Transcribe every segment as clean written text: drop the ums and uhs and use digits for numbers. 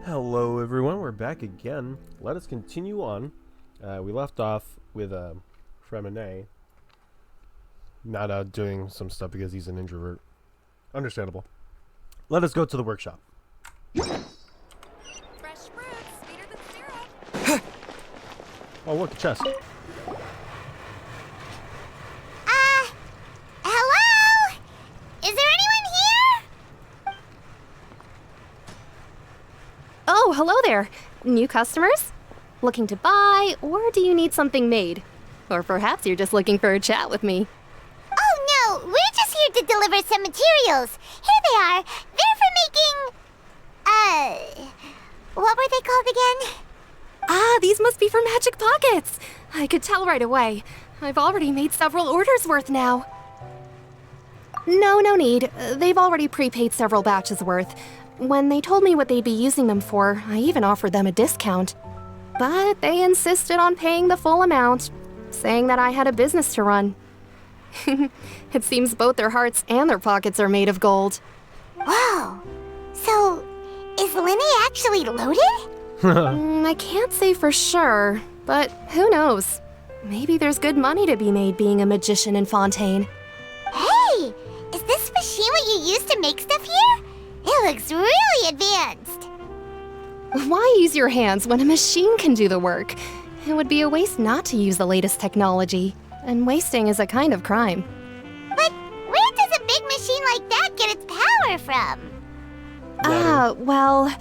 Hello everyone, we're back again. Let us continue on. We left off with Fremine not doing some stuff because he's an introvert. Understandable. Let us go to the workshop. Fresh fruits, sweeter than syrup. Oh look, a chest. Hello? Is there anyone here? Oh, hello there. New customers? Looking to buy, or do you need something made? Or perhaps you're just looking for a chat with me. Oh no, we're just here to deliver some materials. Here they are. They're for making, what were they called again? Ah, these must be for Magic Pockets. I could tell right away. I've already made several orders worth now. No need. They've already prepaid several batches worth. When they told me what they'd be using them for, I even offered them a discount. But they insisted on paying the full amount, saying that I had a business to run. It seems both their hearts and their pockets are made of gold. Whoa. So, is Linny actually loaded? I can't say for sure, but who knows? Maybe there's good money to be made being a magician in Fontaine. Hey, is this machine what you use to make stuff here? It looks really advanced. Why use your hands when a machine can do the work? It would be a waste not to use the latest technology, and wasting is a kind of crime. But where does a big machine like that get its power from? Well,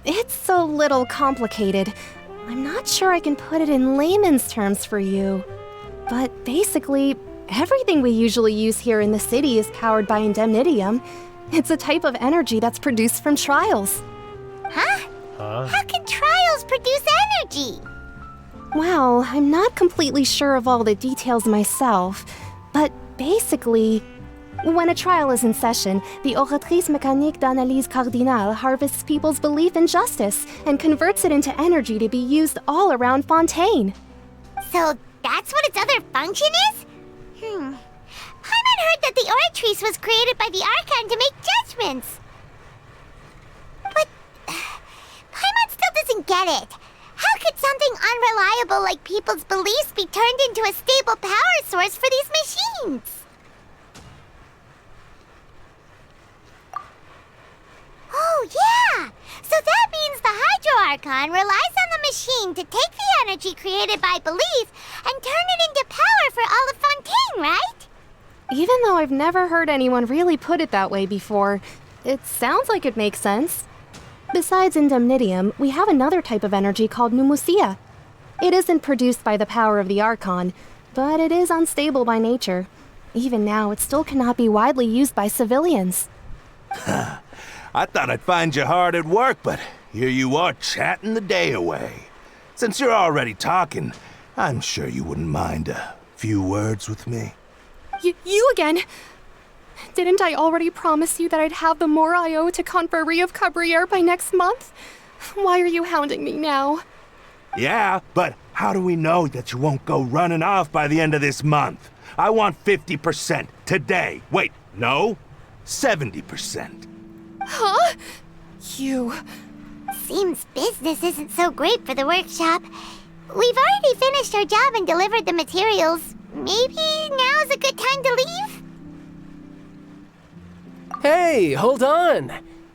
it's a little complicated. I'm not sure I can put it in layman's terms for you. But basically, everything we usually use here in the city is powered by indemnitium. It's a type of energy that's produced from trials. Huh? How can trials produce energy? Well, I'm not completely sure of all the details myself, but basically, when a trial is in session, the Oratrice Mécanique d'Analyse Cardinale harvests people's belief in justice and converts it into energy to be used all around Fontaine. So that's what its other function is? Paimon heard that the Oratrice was created by the Archon to make judgments. But Paimon still doesn't get it. How could something unreliable like people's beliefs be turned into a stable power source for these machines? Oh, yeah! So that means the Hydro Archon relies on the machine to take the energy created by belief and turn it into power for all of Fontaine, right? Even though I've never heard anyone really put it that way before, it sounds like it makes sense. Besides indemnitium, we have another type of energy called pneumosia. It isn't produced by the power of the Archon, but it is unstable by nature. Even now, it still cannot be widely used by civilians. I thought I'd find you hard at work, but here you are chatting the day away. Since you're already talking, I'm sure you wouldn't mind a few words with me. You again? Didn't I already promise you that I'd have the more I owe to Confrérie of Cabriere by next month? Why are you hounding me now? Yeah, but how do we know that you won't go running off by the end of this month? I want 50% today. Wait, no? 70%. Huh? You... Seems business isn't so great for the workshop. We've already finished our job and delivered the materials. Maybe now's a good time to leave? Hey, hold on.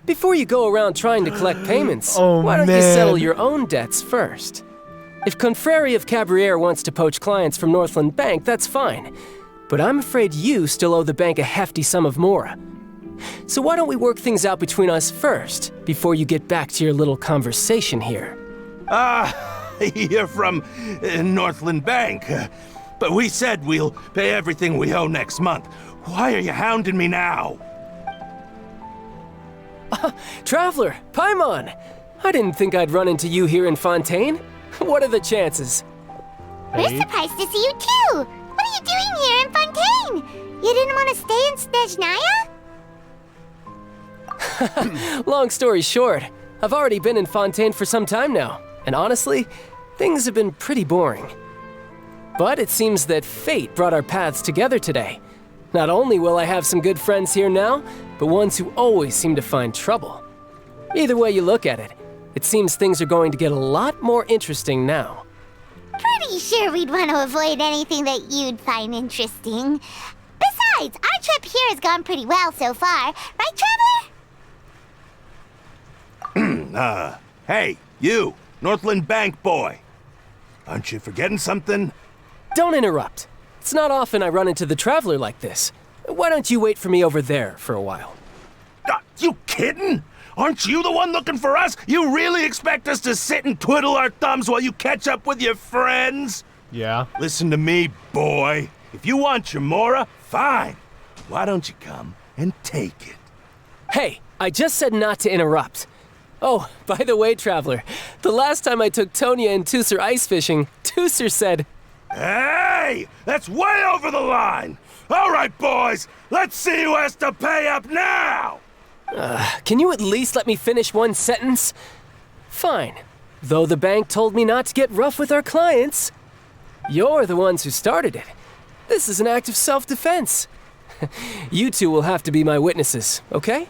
Before you go around trying to collect payments, Oh, why don't you man. settle your own debts first? If Confrérie of Cabriere wants to poach clients from Northland Bank, that's fine. But I'm afraid you still owe the bank a hefty sum of mora. So why don't we work things out between us first, before you get back to your little conversation here? You're from Northland Bank. But we said we'll pay everything we owe next month. Why are you hounding me now? Traveler, Paimon! I didn't think I'd run into you here in Fontaine. What are the chances? We're surprised to see you too. What are you doing here in Fontaine? You didn't want to stay in Snezhnaya? Long story short, I've already been in Fontaine for some time now, and honestly, things have been pretty boring. But it seems that fate brought our paths together today. Not only will I have some good friends here now, but ones who always seem to find trouble. Either way you look at it, It seems things are going to get a lot more interesting now. Pretty sure we'd want to avoid anything that you'd find interesting. Besides, our trip here has gone pretty well so far. Right, Traveler? Hey, you, Northland Bank boy. Aren't you forgetting something? Don't interrupt. It's not often I run into the Traveler like this. Why don't you wait for me over there for a while? You kidding? Aren't you the one looking for us? You really expect us to sit and twiddle our thumbs while you catch up with your friends? Yeah. Listen to me, boy. If you want your Mora, fine. Why don't you come and take it? Hey, I just said not to interrupt. Oh, by the way, Traveler, the last time I took Tonya and Tooser ice fishing, Tooser said, Hey! That's way over the line! All right, boys, let's see who has to pay up now! Can you at least let me finish one sentence? Fine. Though the bank told me not to get rough with our clients. You're the ones who started it. This is an act of self-defense. You two will have to be my witnesses, okay?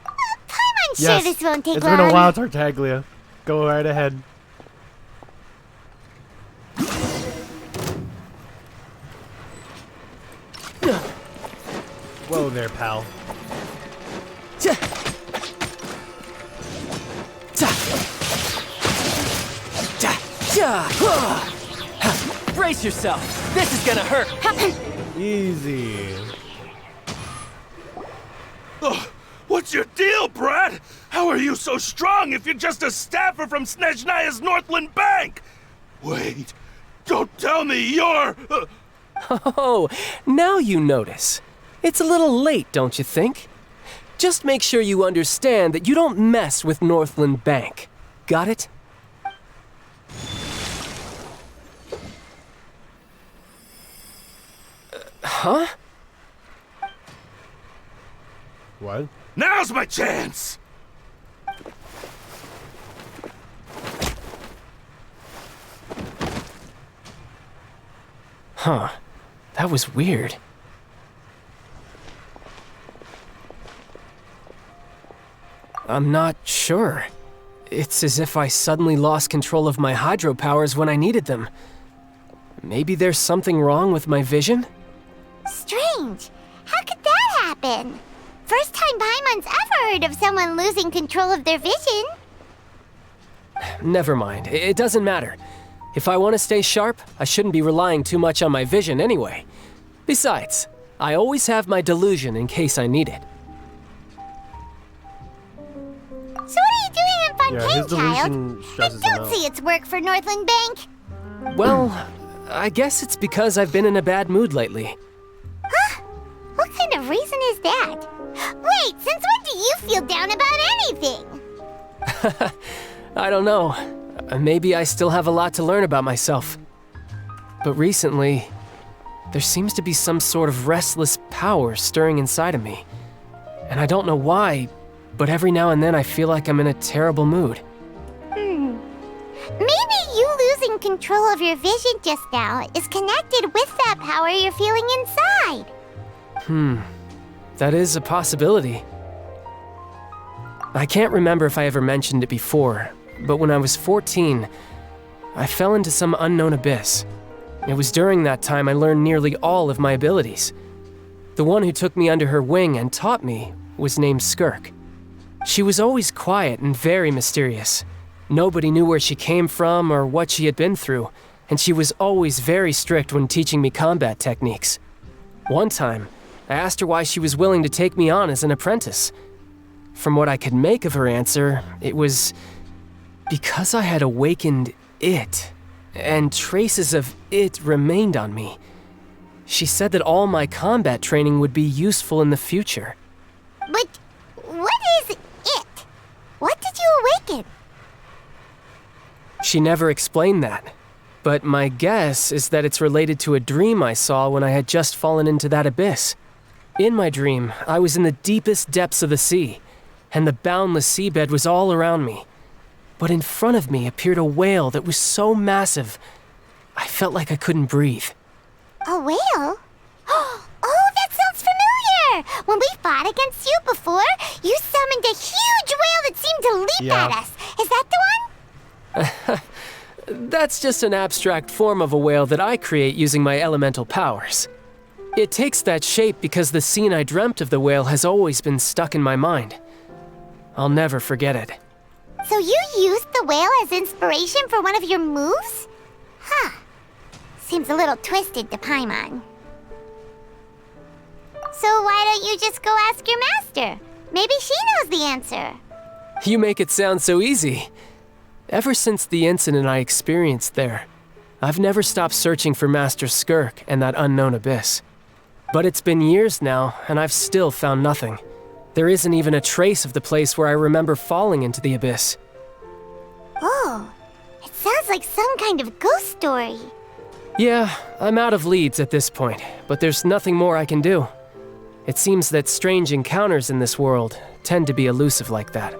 I'm Yes. sure this won't take It's long. been a while, Tartaglia. Go right ahead. Whoa there, pal. Ja. Ja. Ja. Ja. Ha. Brace yourself. This is gonna hurt. Easy. What's your deal, Brad? How are you so strong if you're just a staffer from Snezhnaya's Northland Bank? Wait, don't tell me you're... Oh, now you notice. It's a little late, don't you think? Just make sure you understand that you don't mess with Northland Bank. Got it? Huh? What? Now's my chance! Huh. That was weird. I'm not sure. It's as if I suddenly lost control of my hydro powers when I needed them. Maybe there's something wrong with my vision? Strange. How could that happen? First time Paimon's ever heard of someone losing control of their vision. Never mind. It doesn't matter. If I want to stay sharp, I shouldn't be relying too much on my vision anyway. Besides, I always have my delusion in case I need it. So what are you doing in Yeah, Fontaine, his delusion child? I stresses him don't out. see it's work for Northland Bank. Well, I guess it's because I've been in a bad mood lately. Huh? What kind of reason is that? Wait, since when do you feel down about anything? I don't know. Maybe I still have a lot to learn about myself. But recently, there seems to be some sort of restless power stirring inside of me. And I don't know why, but every now and then I feel like I'm in a terrible mood. Maybe you losing control of your vision just now is connected with that power you're feeling inside. That is a possibility. I can't remember if I ever mentioned it before, but when I was 14, I fell into some unknown abyss. It was during that time I learned nearly all of my abilities. The one who took me under her wing and taught me was named Skirk. She was always quiet and very mysterious. Nobody knew where she came from or what she had been through, and she was always very strict when teaching me combat techniques. One time, I asked her why she was willing to take me on as an apprentice. From what I could make of her answer, it was because I had awakened it, and traces of it remained on me. She said that all my combat training would be useful in the future. But what is it? What did you awaken? She never explained that, but my guess is that it's related to a dream I saw when I had just fallen into that abyss. In my dream, I was in the deepest depths of the sea, and the boundless seabed was all around me. But in front of me appeared a whale that was so massive, I felt like I couldn't breathe. A whale? Oh, that sounds familiar! When we fought against you before, you summoned a huge whale that seemed to leap Yeah. at us. Is that That's just an abstract form of a whale that I create using my elemental powers. It takes that shape because the scene I dreamt of the whale has always been stuck in my mind. I'll never forget it. So you used the whale as inspiration for one of your moves? Huh. Seems a little twisted to Paimon. So why don't you just go ask your master? Maybe she knows the answer. You make it sound so easy. Ever since the incident I experienced there, I've never stopped searching for Master Skirk and that unknown abyss. But it's been years now, and I've still found nothing. There isn't even a trace of the place where I remember falling into the abyss. Oh, it sounds like some kind of ghost story. Yeah, I'm out of leads at this point, but there's nothing more I can do. It seems that strange encounters in this world tend to be elusive like that.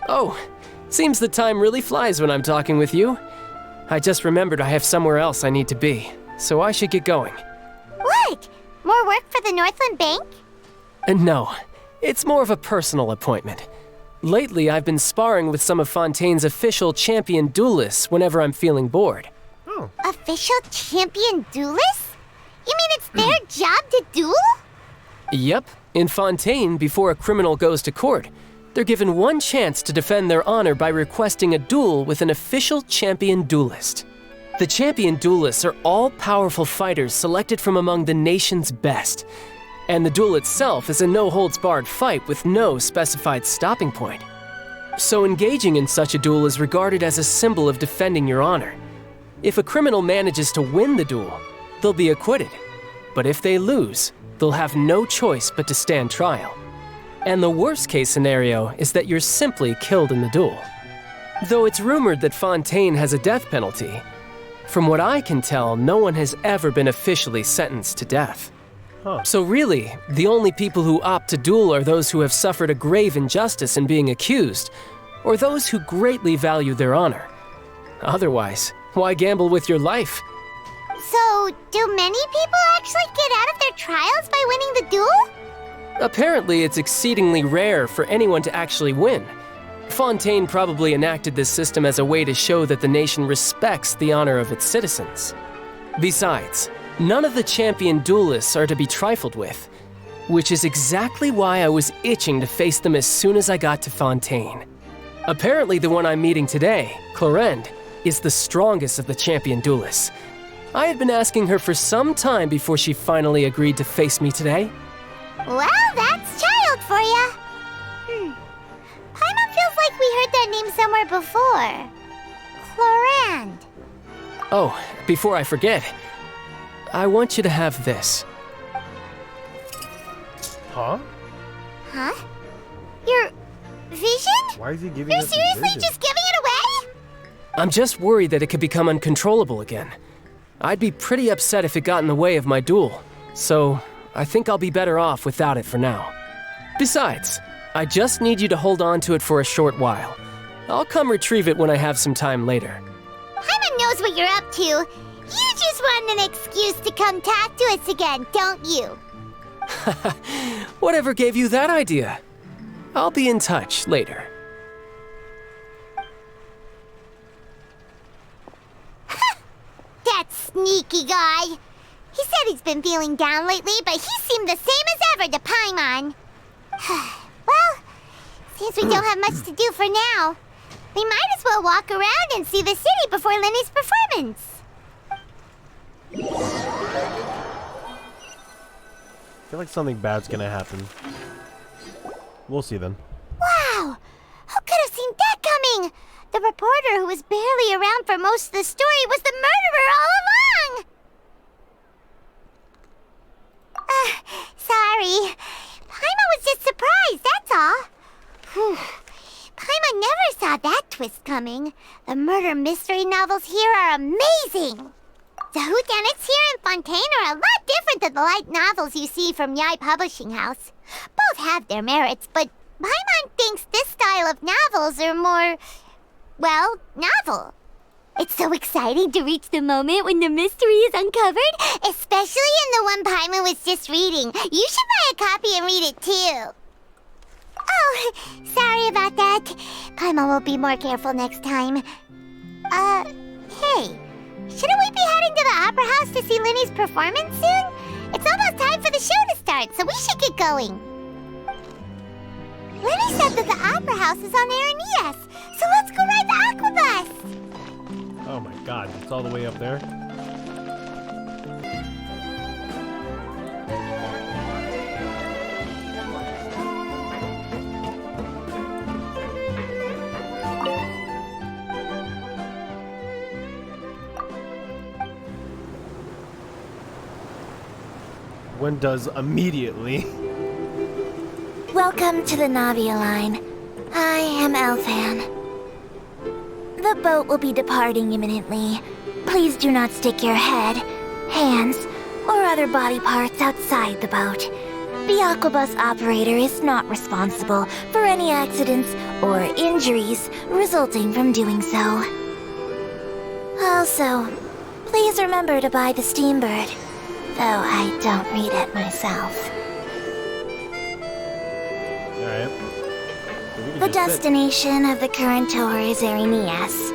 Oh, seems the time really flies when I'm talking with you. I just remembered I have somewhere else I need to be, so I should get going. What? More work for the Northland Bank? No, it's more of a personal appointment. Lately, I've been sparring with some of Fontaine's official champion duelists whenever I'm feeling bored. Official champion duelists? You mean it's their job to duel? Yep, in Fontaine, before a criminal goes to court, they're given one chance to defend their honor by requesting a duel with an official champion duelist. The champion duelists are all powerful fighters selected from among the nation's best. And the duel itself is a no-holds-barred fight with no specified stopping point. So engaging in such a duel is regarded as a symbol of defending your honor. If a criminal manages to win the duel, they'll be acquitted. But if they lose, they'll have no choice but to stand trial. And the worst-case scenario is that you're simply killed in the duel. Though it's rumored that Fontaine has a death penalty, from what I can tell, no one has ever been officially sentenced to death. So really, the only people who opt to duel are those who have suffered a grave injustice in being accused, or those who greatly value their honor. Otherwise, why gamble with your life? So, do many people actually get out of their trials by winning the duel? Apparently, it's exceedingly rare for anyone to actually win. Fontaine probably enacted this system as a way to show that the nation respects the honor of its citizens. Besides, none of the champion duelists are to be trifled with, which is exactly why I was itching to face them as soon as I got to Fontaine. Apparently, the one I'm meeting today, Clorinde, is the strongest of the champion duelists. I had been asking her for some time before she finally agreed to face me today. Well, that's child for ya. Paimon feels like we heard that name somewhere before. Clorinde. Oh, before I forget, I want you to have this. Huh? Huh? Your vision? Why is he giving You're us his seriously vision? just giving it away? I'm just worried that it could become uncontrollable again. I'd be pretty upset if it got in the way of my duel, so I think I'll be better off without it for now. Besides, I just need you to hold on to it for a short while. I'll come retrieve it when I have some time later. Paimon knows what you're up to. You just want an excuse to come talk to us again, don't you? Whatever gave you that idea? I'll be in touch later. That sneaky guy. He said he's been feeling down lately, but he seemed the same as ever to Paimon. Well, since we don't have much to do for now, we might as well walk around and see the city before Lenny's performance. I feel like something bad's gonna happen. We'll see then. Wow! Who could have seen that coming? The reporter who was barely around for most of the story was the murderer all along! Sorry. Paimon was just surprised, that's all. Whew. Paimon never saw that twist coming. The murder mystery novels here are amazing. The whodunits here in Fontaine are a lot different than the light novels you see from Yai Publishing House. Both have their merits, but Paimon thinks this style of novels are more, well, novel. It's so exciting to reach the moment when the mystery is uncovered, especially in the one Paimon was just reading. You should buy a copy and read it too. Oh, sorry about that. Paimon will be more careful next time. Hey, shouldn't we be heading to the Opera House to see Linny's performance soon? It's almost time for the show to start, so we should get going. Linny said that the Opera House is on Aranias, so let's go ride the Aquabus! Oh my god, it's all the way up there. When does immediately? Welcome to the Navia line. I am Elfan. The boat will be departing imminently. Please do not stick your head, hands, or other body parts outside the boat. The Aquabus operator is not responsible for any accidents or injuries resulting from doing so. Also, please remember to buy the Steambird, though I don't read it myself. Alright. The destination of the current tour is Aranias.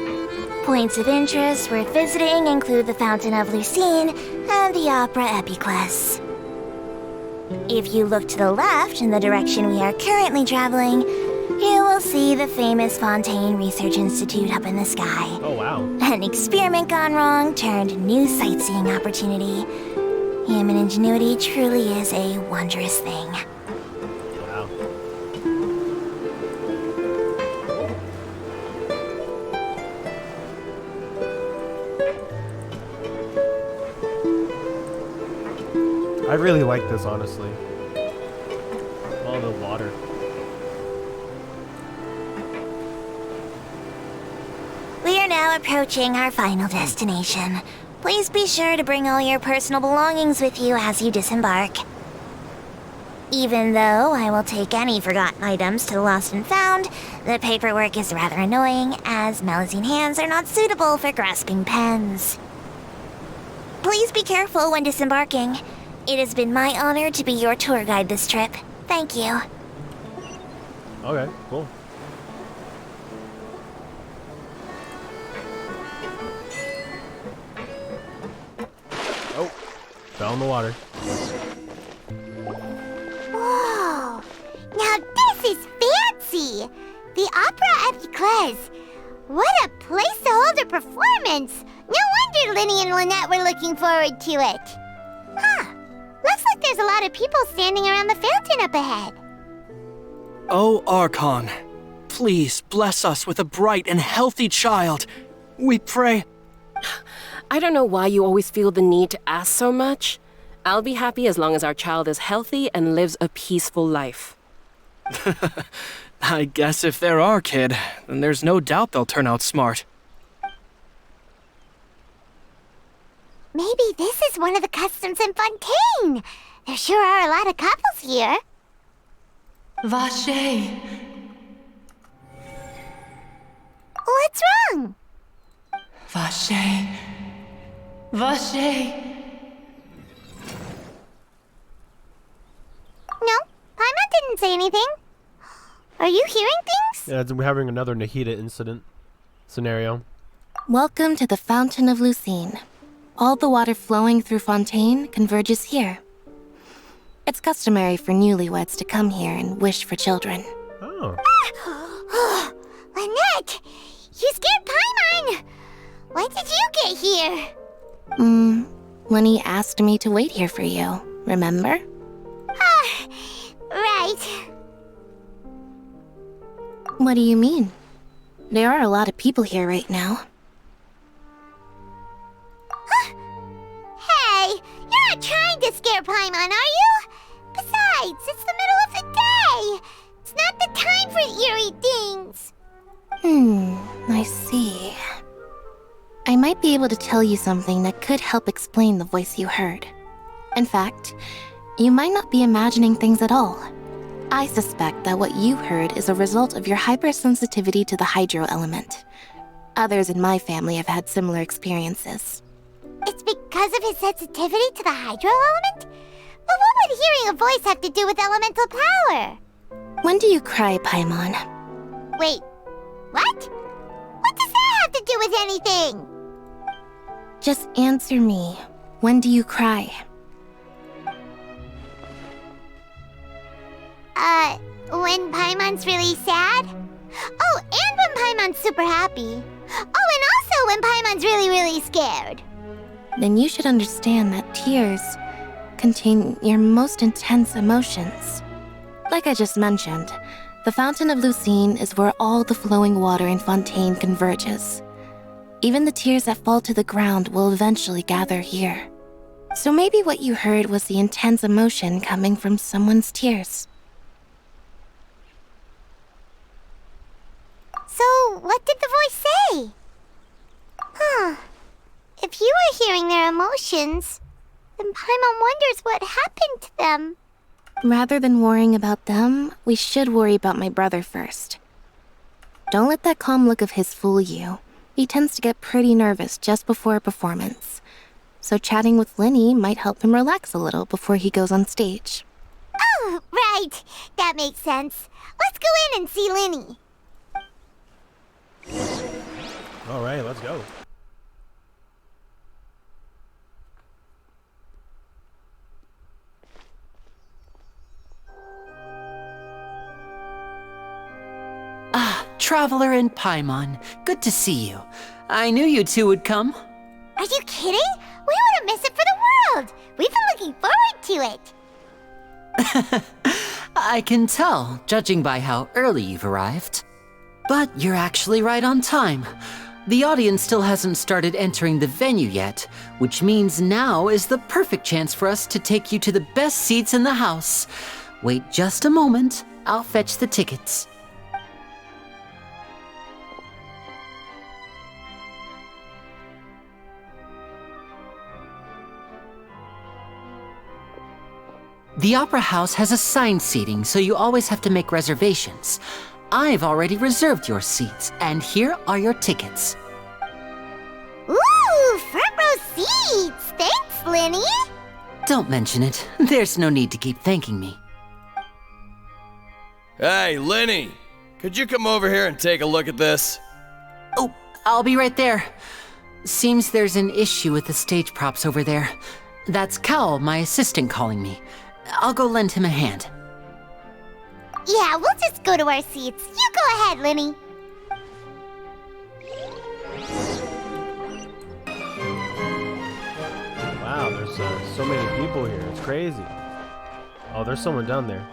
Points of interest worth visiting include the Fountain of Lucine and the Opera Epiclese. If you look to the left in the direction we are currently traveling, you will see the famous Fontaine Research Institute up in the sky. Oh wow. An experiment gone wrong turned new sightseeing opportunity. Human ingenuity truly is a wondrous thing. Wow. I really like this, honestly. All the water. We are now approaching our final destination. Please be sure to bring all your personal belongings with you as you disembark. Even though I will take any forgotten items to the lost and found, the paperwork is rather annoying, as Melusine hands are not suitable for grasping pens. Please be careful when disembarking. It has been my honor to be your tour guide this trip. Thank you. Okay, cool. Oh, fell in the water. Whoa! Now this is fancy! The Opera Epiclese. What a place to hold a performance! No wonder Linny and Lynette were looking forward to it. Huh. Looks like there's a lot of people standing around the fountain up ahead. Oh, Archon, please bless us with a bright and healthy child. We pray. I don't know why you always feel the need to ask so much. I'll be happy as long as our child is healthy and lives a peaceful life. I guess if they're our kid, then there's no doubt they'll turn out smart. Maybe this is one of the customs in Fontaine. There sure are a lot of couples here. Vache. What's wrong? Vache. Vache. No, Paimon didn't say anything. Are you hearing things? Yeah, we're having another Nahida incident scenario. Welcome to the Fountain of Lucine. All the water flowing through Fontaine converges here. It's customary for newlyweds to come here and wish for children. Oh. Lynette! You scared Paimon! When did you get here? Lenny asked me to wait here for you, remember? Right. What do you mean? There are a lot of people here right now. Hey, you're not trying to scare Paimon, are you? Besides, it's the middle of the day. It's not the time for eerie things. I see. I might be able to tell you something that could help explain the voice you heard. In fact, you might not be imagining things at all. I suspect that what you heard is a result of your hypersensitivity to the hydro element. Others in my family have had similar experiences. It's because of his sensitivity to the hydro element? But what would hearing a voice have to do with elemental power? When do you cry, Paimon? Wait, what? What does that have to do with anything? Just answer me. When do you cry? When Paimon's really sad? Oh, and when Paimon's super happy. Oh, and also when Paimon's really, really scared. Then you should understand that tears contain your most intense emotions. Like I just mentioned, the Fountain of Lucine is where all the flowing water in Fontaine converges. Even the tears that fall to the ground will eventually gather here. So maybe what you heard was the intense emotion coming from someone's tears. So, what did the voice say? Huh. If you are hearing their emotions, then Paimon wonders what happened to them. Rather than worrying about them, we should worry about my brother first. Don't let that calm look of his fool you. He tends to get pretty nervous just before a performance. So chatting with Linny might help him relax a little before he goes on stage. Oh, right. That makes sense. Let's go in and see Linny. Alright, let's go. Traveler and Paimon, good to see you. I knew you two would come. Are you kidding? We wouldn't miss it for the world. We've been looking forward to it. I can tell, judging by how early you've arrived. But you're actually right on time. The audience still hasn't started entering the venue yet, which means now is the perfect chance for us to take you to the best seats in the house. Wait just a moment, I'll fetch the tickets. The Opera House has assigned seating, so you always have to make reservations. I've already reserved your seats, and here are your tickets. Ooh, front row seats! Thanks, Linny! Don't mention it. There's no need to keep thanking me. Hey, Linny! Could you come over here and take a look at this? Oh, I'll be right there. Seems there's an issue with the stage props over there. That's Cal, my assistant, calling me. I'll go lend him a hand. Yeah, we'll just go to our seats. You go ahead, Linny. Wow, there's so many people here. It's crazy. Oh, there's someone down there.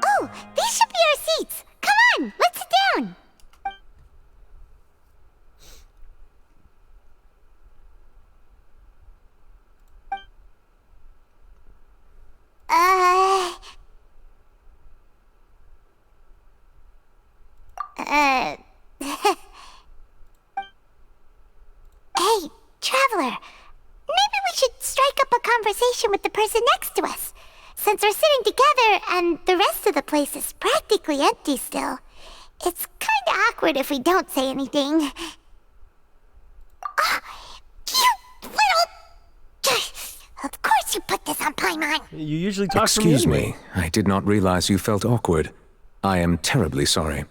Oh, these should be our seats. Come on, let's sit down. Hey, Traveler. Maybe we should strike up a conversation with the person next to us. Since we're sitting together and the rest of the place is practically empty still, it's kinda awkward if we don't say anything. Oh, you little... Of course you put this on Paimon. You usually talk Excuse from me. me, I did not realize you felt awkward. I am terribly sorry.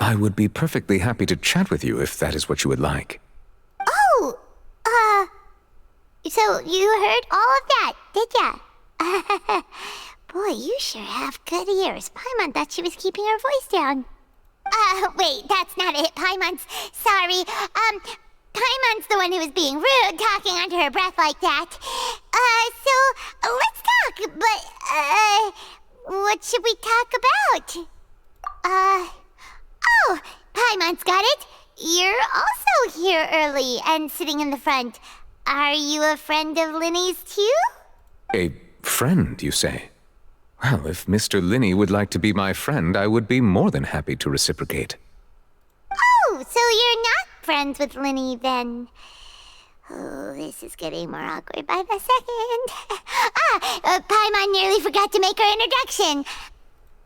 I would be perfectly happy to chat with you if that is what you would like. Oh, so you heard all of that, did ya? Boy, you sure have good ears. Paimon thought she was keeping her voice down. Wait, that's not it. Paimon's sorry. Paimon's the one who was being rude, talking under her breath like that. So let's talk, but, what should we talk about? Oh, Paimon's got it. You're also here early and sitting in the front. Are you a friend of Linny's too? A friend, you say? Well, if Mr. Linny would like to be my friend, I would be more than happy to reciprocate. Oh, so you're not friends with Linny then? Oh, this is getting more awkward by the second. Paimon nearly forgot to make her introduction.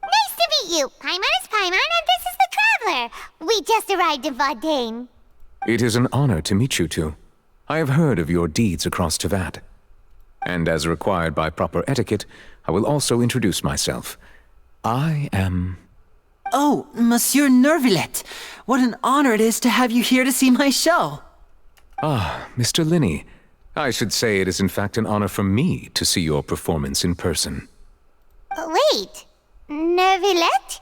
Nice to meet you. Paimon is Paimon, and this is the Traveler. We just arrived in Fontaine. It is an honor to meet you two. I have heard of your deeds across Tevat. And as required by proper etiquette, I will also introduce myself. I am... Oh, Monsieur Nervillet, what an honor it is to have you here to see my show. Ah, Mr. Linney. I should say it is in fact an honor for me to see your performance in person. Wait, Nervillet?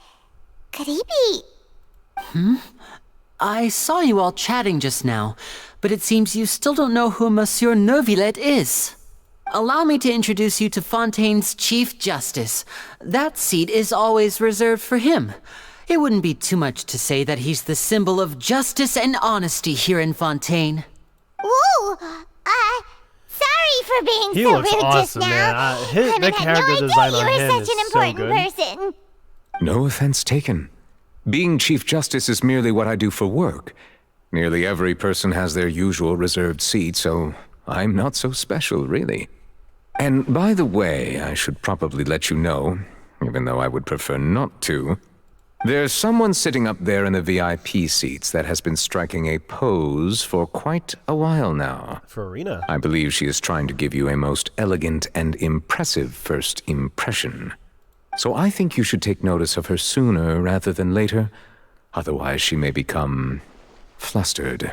Could he be... I saw you all chatting just now, but it seems you still don't know who Monsieur Nervillet is. Allow me to introduce you to Fontaine's Chief Justice. That seat is always reserved for him. It wouldn't be too much to say that he's the symbol of justice and honesty here in Fontaine. Ooh, sorry for being He so looks rude awesome, just now. man. I The had character no idea design you on were him such is an so important good. person. No offense taken. Being Chief Justice is merely what I do for work. Nearly every person has their usual reserved seat, so I'm not so special, really. And by the way, I should probably let you know, even though I would prefer not to, there's someone sitting up there in the VIP seats that has been striking a pose for quite a while now. Farina. I believe she is trying to give you a most elegant and impressive first impression. So I think you should take notice of her sooner rather than later, otherwise she may become flustered.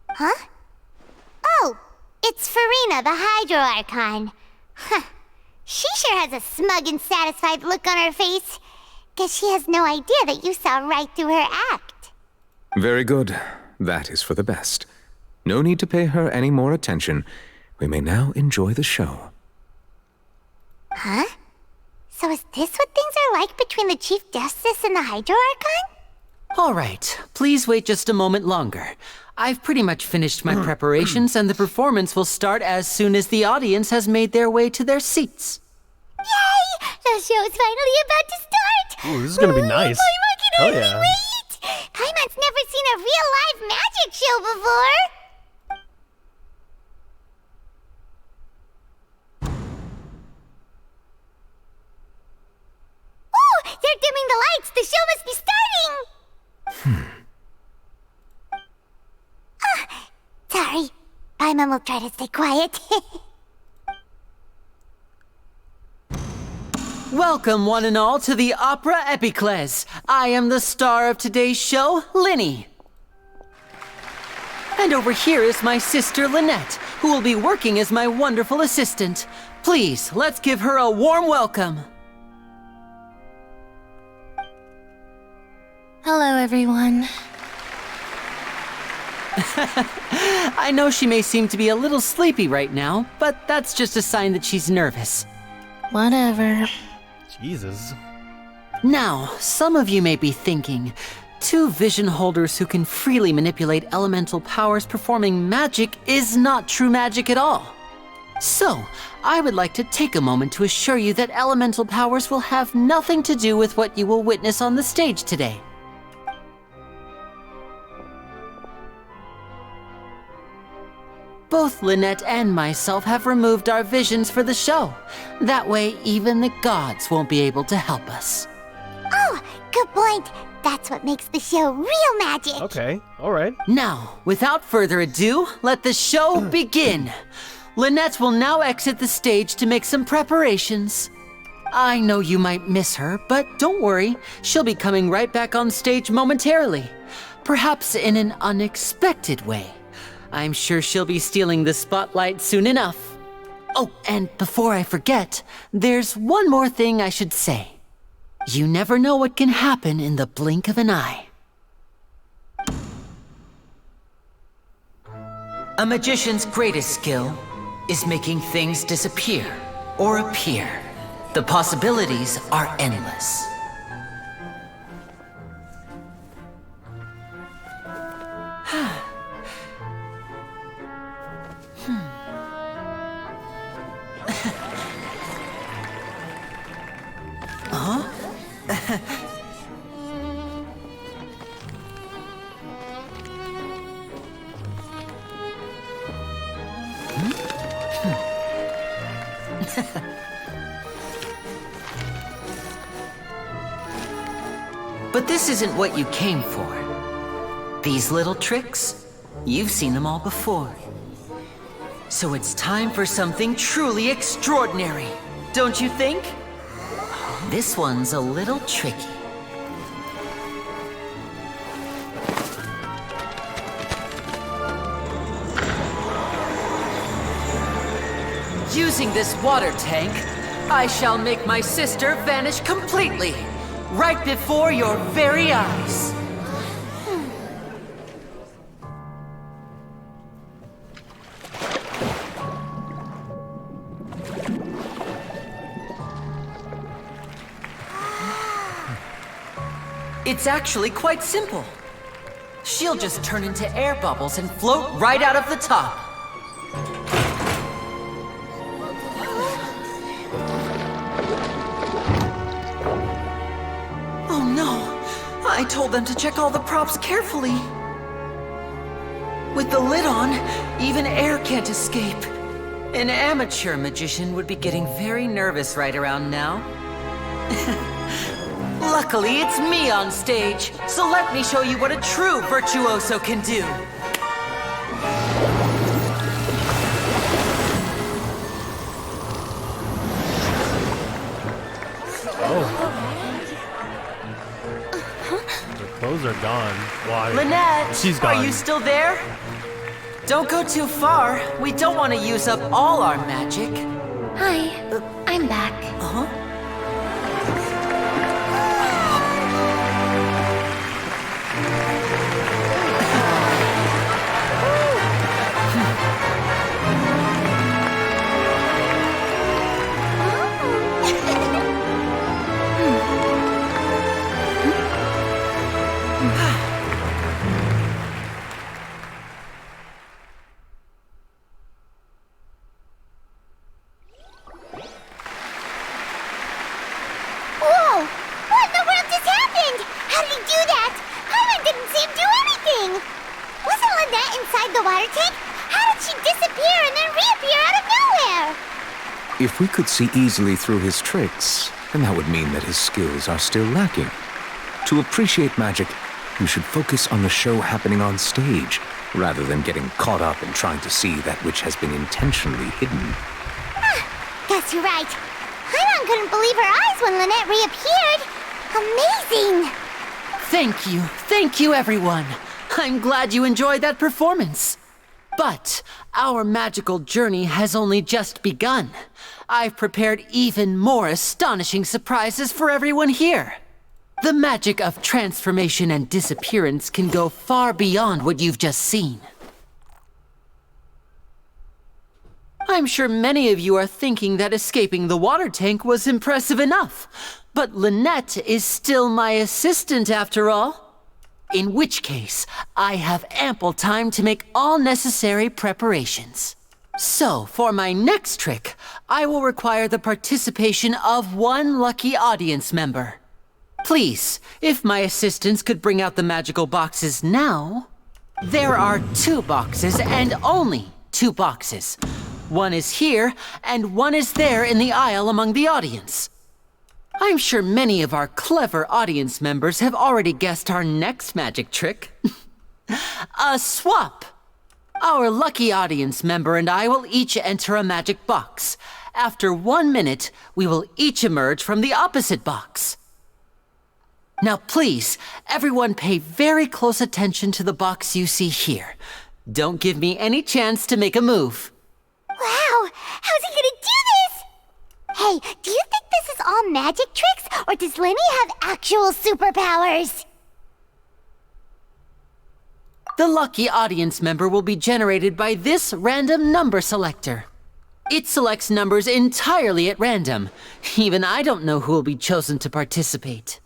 Huh? Oh, it's Farina, the Hydro Archon. Huh. She sure has a smug and satisfied look on her face. Guess she has no idea that you saw right through her act. Very good. That is for the best. No need to pay her any more attention. We may now enjoy the show. Huh? So is this what things are like between the Chief Justice and the Hydro Archon? All right, please wait just a moment longer. I've pretty much finished my preparations, and the performance will start as soon as the audience has made their way to their seats. Yay! The show is finally about to start! Ooh, this is gonna be nice. I can Hell hardly yeah. wait! Paimon's never seen a real live magic show before! Ooh! They're dimming the lights! The show must be starting! Sorry. Paimon will try to stay quiet. Welcome, one and all, to the Opera Epiclese. I am the star of today's show, Linny. And over here is my sister, Lynette, who will be working as my wonderful assistant. Please, let's give her a warm welcome. Hello, everyone. I know she may seem to be a little sleepy right now, but that's just a sign that she's nervous. Whatever. Jesus. Now, some of you may be thinking, two vision holders who can freely manipulate elemental powers performing magic is not true magic at all. So, I would like to take a moment to assure you that elemental powers will have nothing to do with what you will witness on the stage today. Both Lynette and myself have removed our visions for the show. That way, even the gods won't be able to help us. Oh, good point. That's what makes the show real magic. Okay, alright. Now, without further ado, let the show begin. Lynette will now exit the stage to make some preparations. I know you might miss her, but don't worry. She'll be coming right back on stage momentarily. Perhaps in an unexpected way. I'm sure she'll be stealing the spotlight soon enough. Oh, and before I forget, there's one more thing I should say. You never know what can happen in the blink of an eye. A magician's greatest skill is making things disappear or appear. The possibilities are endless. But this isn't what you came for. These little tricks, you've seen them all before. So it's time for something truly extraordinary, don't you think? This one's a little tricky. Using this water tank, I shall make my sister vanish completely, right before your very eyes. It's actually quite simple. She'll just turn into air bubbles and float right out of the top. Oh no! I told them to check all the props carefully. With the lid on, even air can't escape. An amateur magician would be getting very nervous right around now. Luckily, it's me on stage, so let me show you what a true virtuoso can do. The clothes are gone. Why? Lynette, She's gone. Are you still there? Don't go too far. We don't want to use up all our magic. Hi, I'm back. Uh-huh. Whoa! What in the world just happened? How did he do that? Hyman didn't see him do anything. Wasn't Lynette inside the water tank? How did she disappear and then reappear out of nowhere? If we could see easily through his tricks, then that would mean that his skills are still lacking. To appreciate magic, you should focus on the show happening on stage, rather than getting caught up in trying to see that which has been intentionally hidden. Guess you're right. Hyman couldn't believe her eyes when Lynette reappeared. Amazing! Thank you everyone. I'm glad you enjoyed that performance. But our magical journey has only just begun. I've prepared even more astonishing surprises for everyone here. The magic of transformation and disappearance can go far beyond what you've just seen. I'm sure many of you are thinking that escaping the water tank was impressive enough, but Lynette is still my assistant after all. In which case, I have ample time to make all necessary preparations. So, for my next trick, I will require the participation of one lucky audience member. Please, if my assistants could bring out the magical boxes now. There are 2 boxes and only 2 boxes. One is here, and one is there in the aisle among the audience. I'm sure many of our clever audience members have already guessed our next magic trick. A swap! Our lucky audience member and I will each enter a magic box. After 1 minute, we will each emerge from the opposite box. Now please, everyone pay very close attention to the box you see here. Don't give me any chance to make a move. Wow! How's he gonna do this? Hey, do you think this is all magic tricks, or does Lenny have actual superpowers? The lucky audience member will be generated by this random number selector. It selects numbers entirely at random. Even I don't know who will be chosen to participate.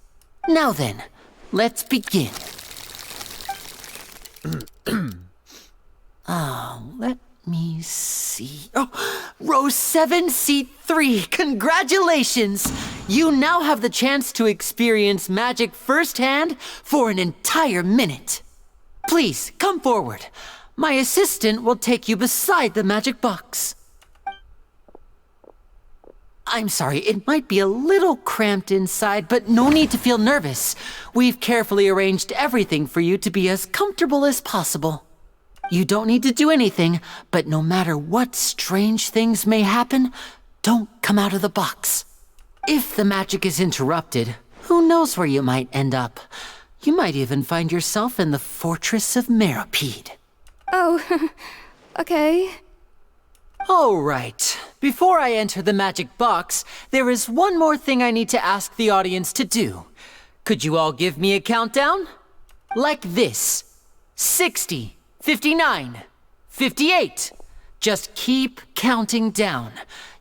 Now then, let's begin. Let me see. Oh, row 7, seat 3. Congratulations! You now have the chance to experience magic firsthand for an entire minute. Please, come forward. My assistant will take you beside the magic box. I'm sorry, it might be a little cramped inside, but no need to feel nervous. We've carefully arranged everything for you to be as comfortable as possible. You don't need to do anything, but no matter what strange things may happen, don't come out of the box. If the magic is interrupted, who knows where you might end up? You might even find yourself in the Fortress of Meropide. Oh, okay. All right. Before I enter the magic box, there is one more thing I need to ask the audience to do. Could you all give me a countdown? Like this. 60, 59, 58. Just keep counting down.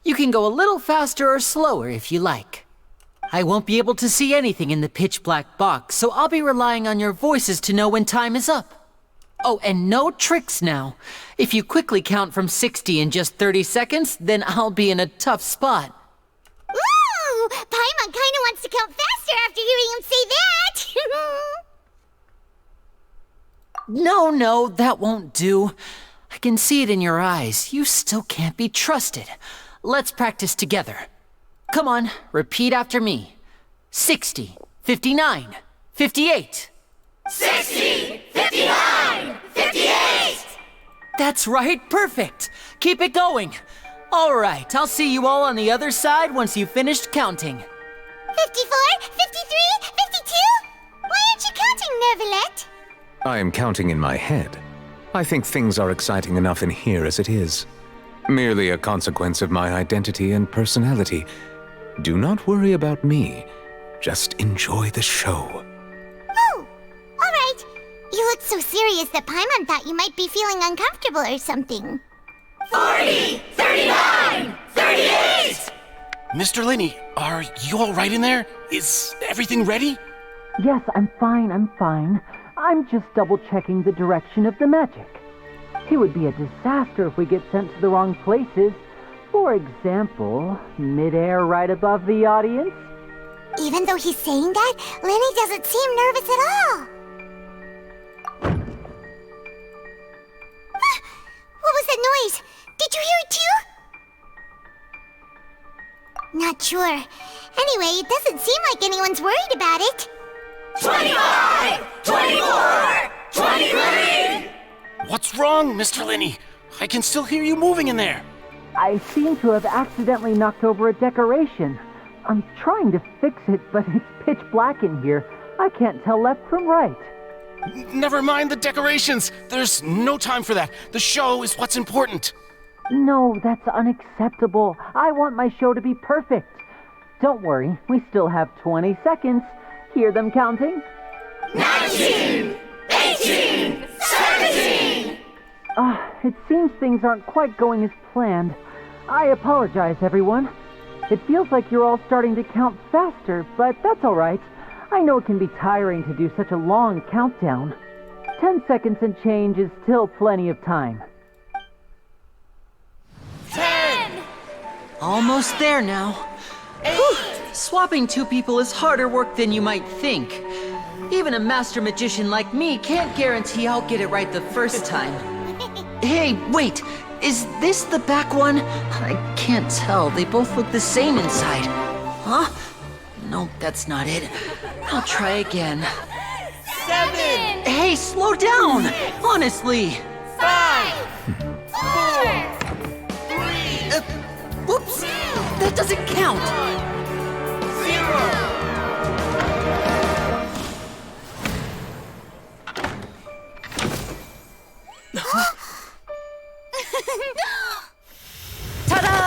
You can go a little faster or slower if you like. I won't be able to see anything in the pitch black box, so I'll be relying on your voices to know when time is up. Oh, and no tricks now. If you quickly count from 60 in just 30 seconds, then I'll be in a tough spot. Ooh! Paimon kinda wants to count faster after hearing him say that! No, that won't do. I can see it in your eyes. You still can't be trusted. Let's practice together. Come on, repeat after me. 60, 59, 58. 60, 59, 58! That's right, perfect. Keep it going. All right, I'll see you all on the other side once you've finished counting. 54, 53, 52? Why aren't you counting, Neuvillette? I am counting in my head. I think things are exciting enough in here as it is. Merely a consequence of my identity and personality. Do not worry about me. Just enjoy the show. Oh, all right. You look so serious that Paimon thought you might be feeling uncomfortable or something. 40, 39, 38! Mr. Linney, are you all right in there? Is everything ready? Yes, I'm fine. I'm just double-checking the direction of the magic. It would be a disaster if we get sent to the wrong places. For example, midair right above the audience. Even though he's saying that, Lenny doesn't seem nervous at all. What was that noise? Did you hear it too? Not sure. Anyway, it doesn't seem like anyone's worried about it. 25, 24, 23! What's wrong, Mr. Linney? I can still hear you moving in there. I seem to have accidentally knocked over a decoration. I'm trying to fix it, but it's pitch black in here. I can't tell left from right. Never mind the decorations. There's no time for that. The show is what's important. No, that's unacceptable. I want my show to be perfect. Don't worry, we still have 20 seconds. Hear them counting? 19, 18, 17! It seems things aren't quite going as planned. I apologize, everyone. It feels like you're all starting to count faster, but that's all right. I know it can be tiring to do such a long countdown. 10 seconds and change is still plenty of time. 10! Almost there now. 8! Swapping two people is harder work than you might think. Even a master magician like me can't guarantee I'll get it right the first time. Hey, wait! Is this the back one? I can't tell. They both look the same inside. Huh? No, that's not it. I'll try again. 7! Hey, slow down! Honestly! 5! 4! 3! Whoops! That doesn't count! 0! Ta-da!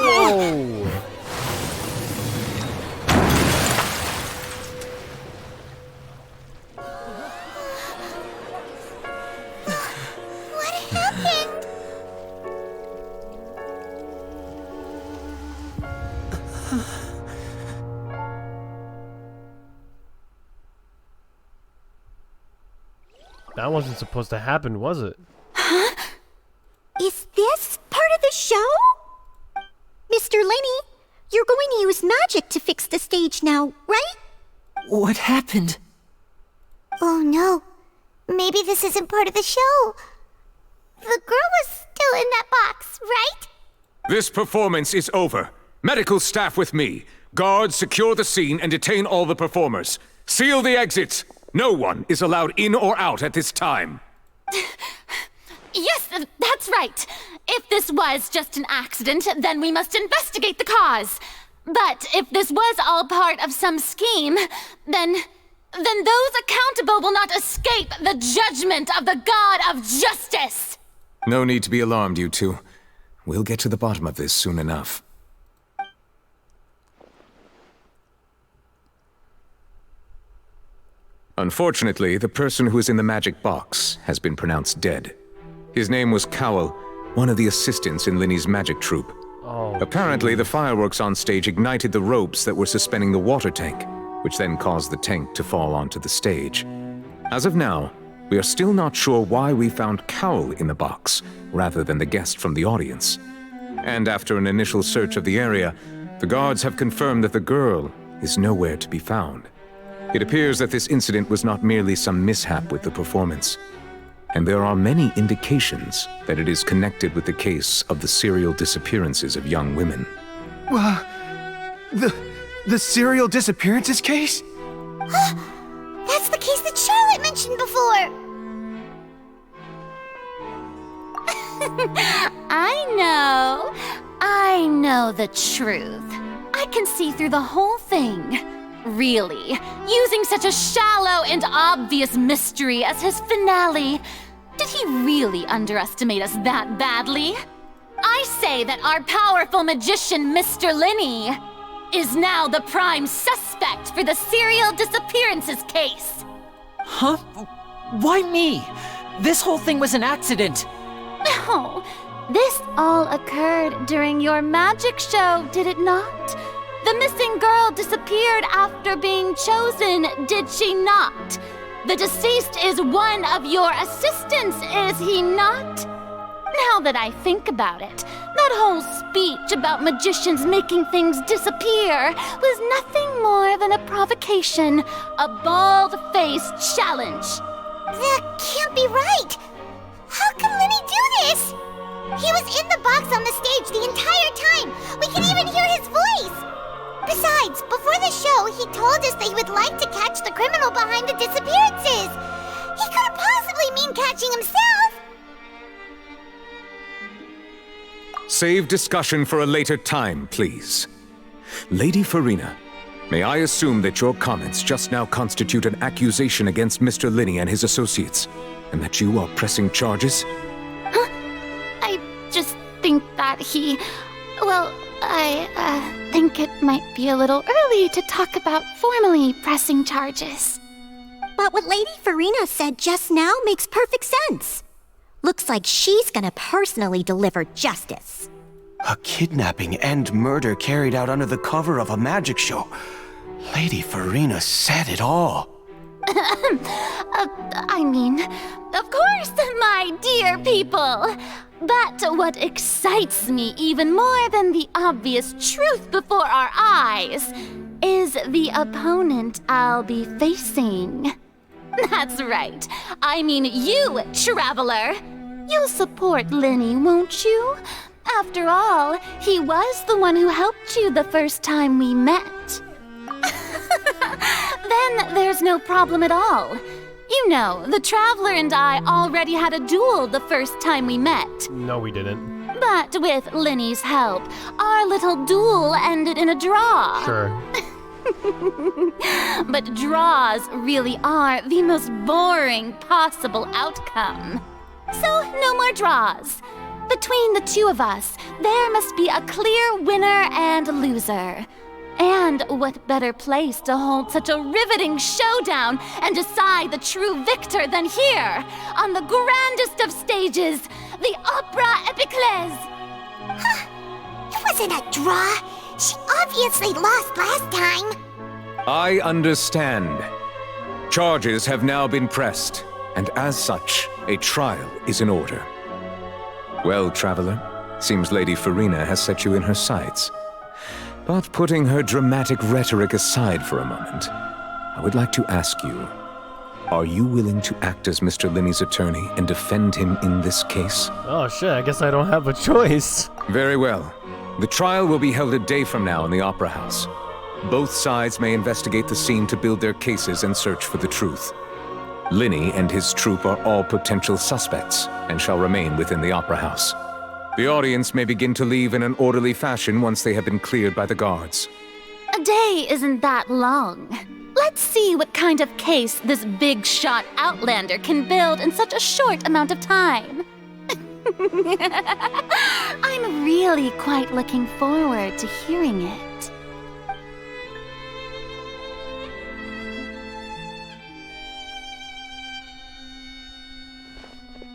Oh! What happened? That wasn't supposed to happen, was it? Is this part of the show? Mr. Linney, You're going to use magic to fix the stage now, right? What happened? Oh no. Maybe this isn't part of the show. The girl was still in that box, right? This performance is over. Medical staff with me. Guards, secure the scene and detain all the performers. Seal the exits. No one is allowed in or out at this time. Yes, that's right. If this was just an accident, then we must investigate the cause. But if this was all part of some scheme, then those accountable will not escape the judgment of the God of Justice. No need to be alarmed, you two. We'll get to the bottom of this soon enough. Unfortunately, the person who is in the magic box has been pronounced dead. His name was Cowell, one of the assistants in Linny's magic troupe. Apparently, the fireworks on stage ignited the ropes that were suspending the water tank, which then caused the tank to fall onto the stage. As of now, we are still not sure why we found Cowell in the box, rather than the guest from the audience. And after an initial search of the area, the guards have confirmed that the girl is nowhere to be found. It appears that this incident was not merely some mishap with the performance, and there are many indications that it is connected with the case of the serial disappearances of young women. The serial disappearances case? That's the case that Charlotte mentioned before! I know the truth. I can see through the whole thing. Really, using such a shallow and obvious mystery as his finale. Did he really underestimate us that badly? I say that our powerful magician, Mr. Linny, is now the prime suspect for the serial disappearances case. Huh? Why me? This whole thing was an accident. No, this all occurred during your magic show, did it not? The missing girl disappeared after being chosen, did she not? The deceased is one of your assistants, is he not? Now that I think about it, that whole speech about magicians making things disappear was nothing more than a provocation, a bald-faced challenge. That can't be right! How can Linny do this? He was in the box on the stage the entire time! We can even hear his voice! Besides, before the show, he told us that he would like to catch the criminal behind the disappearances! He couldn't possibly mean catching himself! Save discussion for a later time, please. Lady Farina, may I assume that your comments just now constitute an accusation against Mr. Linny and his associates, and that you are pressing charges? Huh? I just think that I think it might be a little early to talk about formally pressing charges. But what Lady Farina said just now makes perfect sense. Looks like she's gonna personally deliver justice. A kidnapping and murder carried out under the cover of a magic show. Lady Farina said it all. I mean, of course, my dear people. But what excites me even more than the obvious truth before our eyes is the opponent I'll be facing. That's right. I mean you, Traveler. You'll support Linny, won't you? After all, he was the one who helped you the first time we met. Then there's no problem at all. You know, the Traveler and I already had a duel the first time we met. No, we didn't. But with Linny's help, our little duel ended in a draw. Sure. But draws really are the most boring possible outcome. So, no more draws. Between the two of us, there must be a clear winner and loser. And what better place to hold such a riveting showdown and decide the true victor than here, on the grandest of stages, the Opera Epiclese. It wasn't a draw. She obviously lost last time. I understand. Charges have now been pressed, and as such, a trial is in order. Well, Traveler, seems Lady Farina has set you in her sights. But putting her dramatic rhetoric aside for a moment, I would like to ask you, are you willing to act as Mr. Linney's attorney and defend him in this case? Oh shit, I guess I don't have a choice. Very well. The trial will be held a day from now in the Opera House. Both sides may investigate the scene to build their cases and search for the truth. Linney and his troupe are all potential suspects and shall remain within the Opera House. The audience may begin to leave in an orderly fashion once they have been cleared by the guards. A day isn't that long. Let's see what kind of case this big shot outlander can build in such a short amount of time. I'm really quite looking forward to hearing it.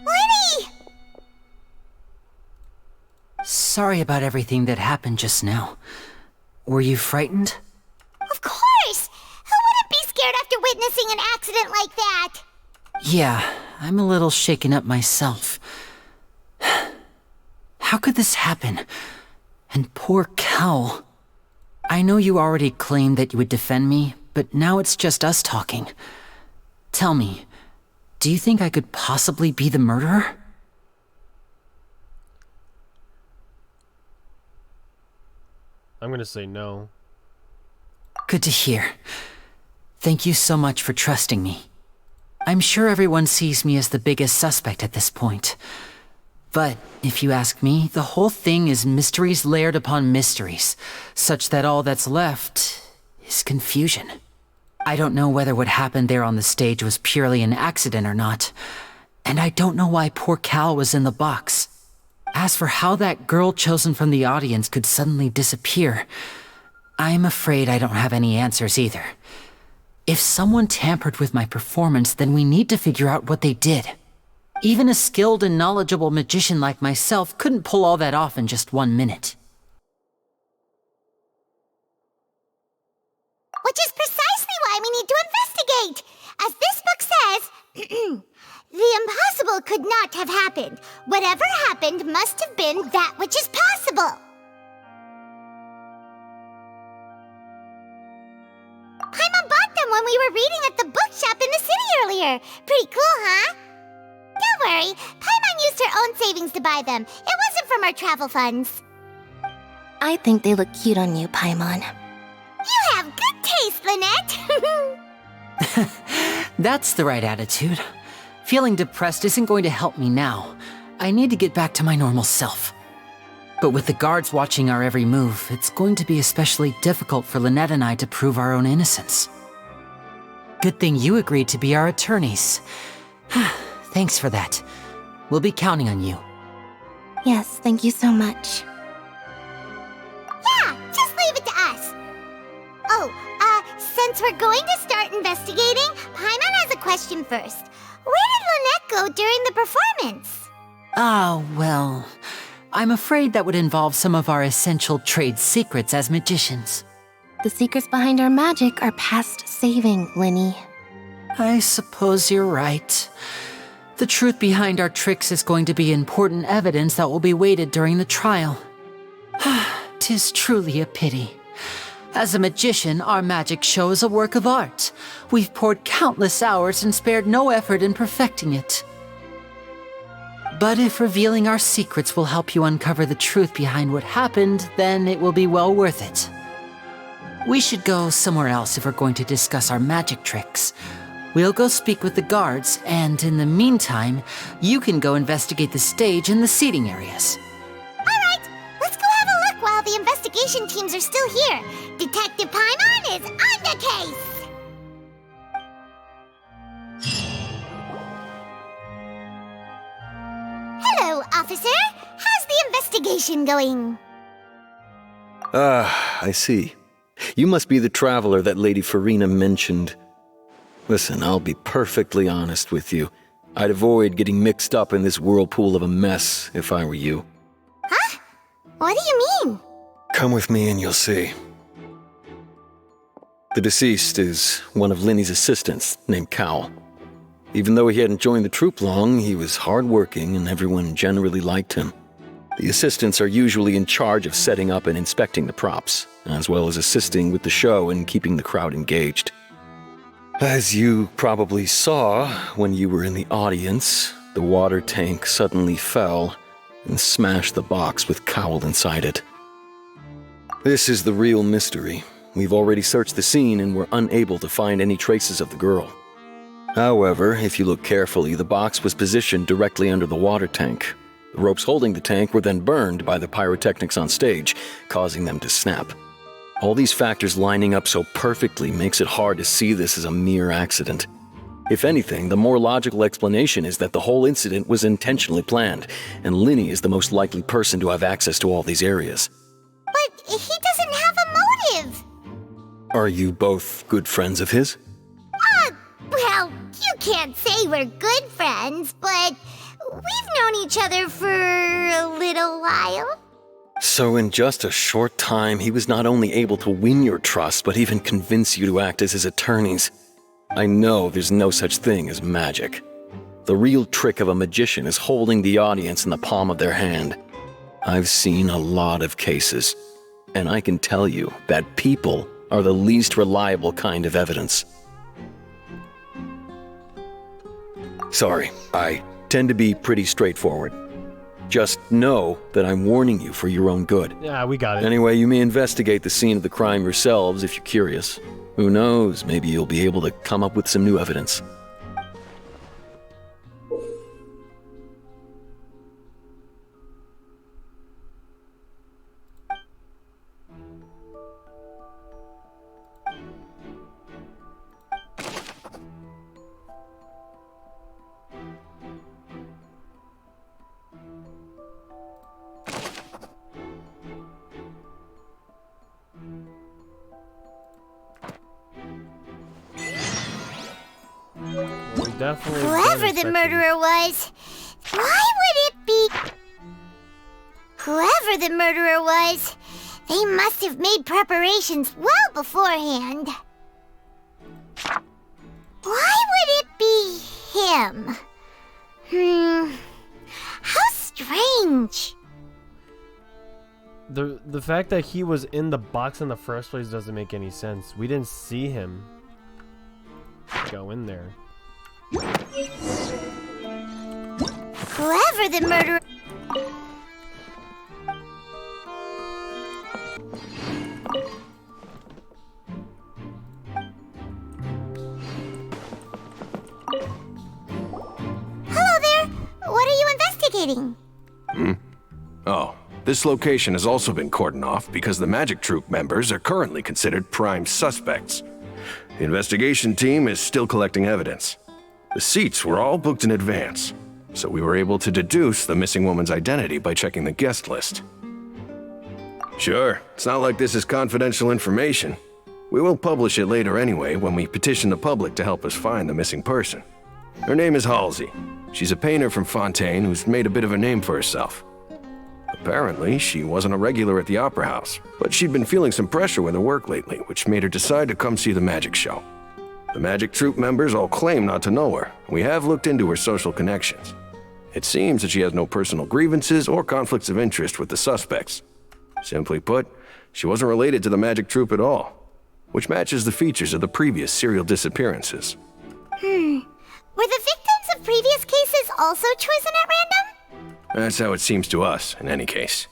Linny! Sorry about everything that happened just now. Were you frightened? Of course! Who wouldn't be scared after witnessing an accident like that? Yeah, I'm a little shaken up myself. How could this happen? And poor Cal. I know you already claimed that you would defend me, but now it's just us talking. Tell me, do you think I could possibly be the murderer? I'm gonna say no. Good to hear. Thank you so much for trusting me. I'm sure everyone sees me as the biggest suspect at this point. But if you ask me, the whole thing is mysteries layered upon mysteries, such that all that's left is confusion. I don't know whether what happened there on the stage was purely an accident or not, and I don't know why poor Cal was in the box. As for how that girl chosen from the audience could suddenly disappear, I'm afraid I don't have any answers either. If someone tampered with my performance, then we need to figure out what they did. Even a skilled and knowledgeable magician like myself couldn't pull all that off in just 1 minute. Which is precisely why we need to investigate! As this book says, the impossible could not have happened. Whatever happened must have been that which is possible. Paimon bought them when we were reading at the bookshop in the city earlier. Pretty cool, huh? Don't worry, Paimon used her own savings to buy them. It wasn't from our travel funds. I think they look cute on you, Paimon. You have good taste, Lynette! That's the right attitude. Feeling depressed isn't going to help me now. I need to get back to my normal self. But with the guards watching our every move, it's going to be especially difficult for Lynette and I to prove our own innocence. Good thing you agreed to be our attorneys. Thanks for that. We'll be counting on you. Yes, thank you so much. Yeah, just leave it to us. Oh, since we're going to start investigating, Paimon has a question first. Where did Lynette go during the performance? Ah, well, I'm afraid that would involve some of our essential trade secrets as magicians. The secrets behind our magic are past saving, Linny. I suppose you're right. The truth behind our tricks is going to be important evidence that will be weighted during the trial. 'Tis truly a pity. As a magician, our magic show is a work of art. We've poured countless hours and spared no effort in perfecting it. But if revealing our secrets will help you uncover the truth behind what happened, then it will be well worth it. We should go somewhere else if we're going to discuss our magic tricks. We'll go speak with the guards, and in the meantime, you can go investigate the stage and the seating areas. Alright, let's go have a look while the investigation teams are still here. Detective Paimon is on the case! Hello, officer. How's the investigation going? I see. You must be the traveler that Lady Farina mentioned. Listen, I'll be perfectly honest with you. I'd avoid getting mixed up in this whirlpool of a mess if I were you. Huh? What do you mean? Come with me and you'll see. The deceased is one of Linny's assistants named Cal. Even though he hadn't joined the troupe long, he was hardworking and everyone generally liked him. The assistants are usually in charge of setting up and inspecting the props, as well as assisting with the show and keeping the crowd engaged. As you probably saw when you were in the audience, the water tank suddenly fell and smashed the box with Cowl inside it. This is the real mystery. We've already searched the scene and were unable to find any traces of the girl. However, if you look carefully, the box was positioned directly under the water tank. The ropes holding the tank were then burned by the pyrotechnics on stage, causing them to snap. All these factors lining up so perfectly makes it hard to see this as a mere accident. If anything, the more logical explanation is that the whole incident was intentionally planned, and Linny is the most likely person to have access to all these areas. But he doesn't have a motive. Are you both good friends of his? Well, you can't say we're good friends, but we've known each other for a little while. So in just a short time, he was not only able to win your trust, but even convince you to act as his attorneys. I know there's no such thing as magic. The real trick of a magician is holding the audience in the palm of their hand. I've seen a lot of cases, and I can tell you that people are the least reliable kind of evidence. Sorry, I tend to be pretty straightforward. Just know that I'm warning you for your own good. Yeah, we got it. Anyway, you may investigate the scene of the crime yourselves if you're curious. Who knows, maybe you'll be able to come up with some new evidence. Whoever the murderer was, why would it be? Whoever the murderer was, they must have made preparations well beforehand. Why would it be him? How strange. The fact that he was in the box in the first place doesn't make any sense. We didn't see him go in there. Whoever the murderer... Hello there! What are you investigating? Oh, this location has also been cordoned off because the Magic Troupe members are currently considered prime suspects. The investigation team is still collecting evidence. The seats were all booked in advance, so we were able to deduce the missing woman's identity by checking the guest list. Sure, it's not like this is confidential information. We will publish it later anyway when we petition the public to help us find the missing person. Her name is Halsey. She's a painter from Fontaine who's made a bit of a name for herself. Apparently, she wasn't a regular at the Opera House, but she'd been feeling some pressure with her work lately, which made her decide to come see the magic show. The Magic Troupe members all claim not to know her, and we have looked into her social connections. It seems that she has no personal grievances or conflicts of interest with the suspects. Simply put, she wasn't related to the Magic Troupe at all, which matches the features of the previous serial disappearances. Were the victims of previous cases also chosen at random? That's how it seems to us, in any case.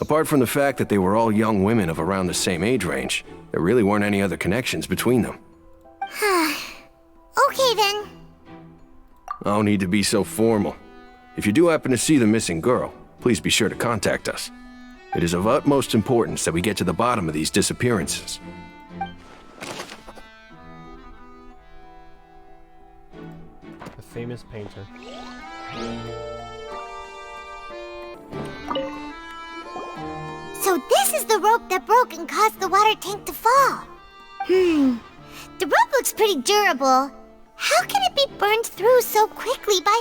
Apart from the fact that they were all young women of around the same age range, there really weren't any other connections between them. Okay then. No need to be so formal. If you do happen to see the missing girl, please be sure to contact us. It is of utmost importance that we get to the bottom of these disappearances. A famous painter. So this is the rope that broke and caused the water tank to fall. The rope looks pretty durable. How can it be burned through so quickly by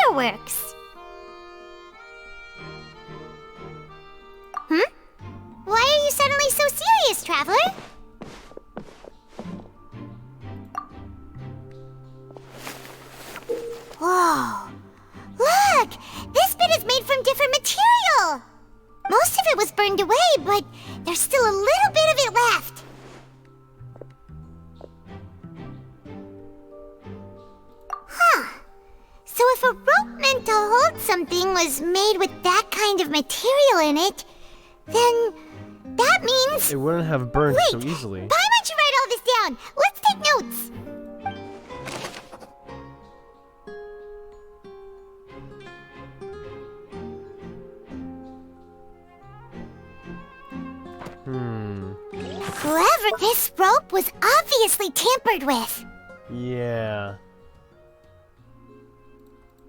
fireworks? Why are you suddenly so serious, Traveler? Whoa! Look! This bit is made from different material! burned away, but there's still a little bit of it left. Huh. So if a rope meant to hold something was made with that kind of material in it, then that means... It wouldn't have burned so easily. Why don't you write all this down? Let's take notes. Whoever this rope was obviously tampered with. Yeah.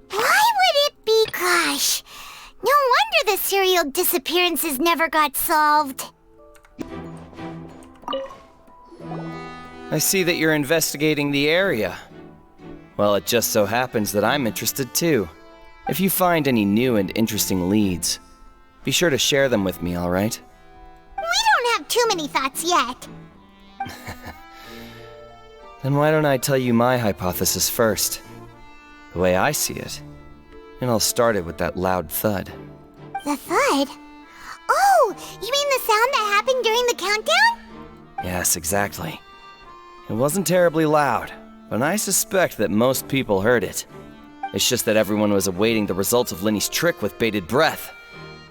Why would it be? Gosh, no wonder the serial disappearances never got solved. I see that you're investigating the area. Well, it just so happens that I'm interested too. If you find any new and interesting leads, be sure to share them with me, all right? We don't have too many thoughts yet. Then why don't I tell you my hypothesis first? The way I see it. It all started with that loud thud. The thud? Oh, you mean the sound that happened during the countdown? Yes, exactly. It wasn't terribly loud, but I suspect that most people heard it. It's just that everyone was awaiting the results of Linny's trick with bated breath,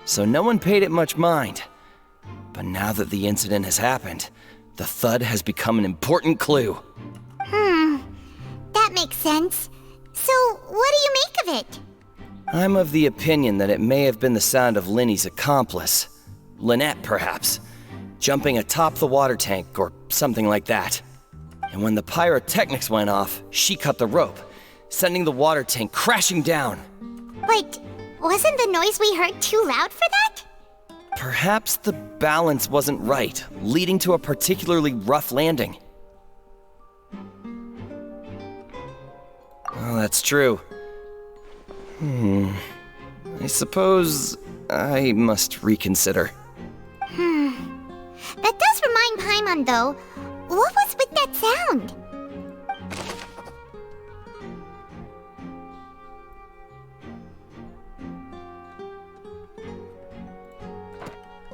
so no one paid it much mind. But now that the incident has happened, the thud has become an important clue. That makes sense. So, what do you make of it? I'm of the opinion that it may have been the sound of Linny's accomplice, Lynette perhaps, jumping atop the water tank or something like that. And when the pyrotechnics went off, she cut the rope, sending the water tank crashing down. But wasn't the noise we heard too loud for that? Perhaps the balance wasn't right, leading to a particularly rough landing. Well, that's true. I suppose I must reconsider. That does remind Paimon, though. What was with that sound?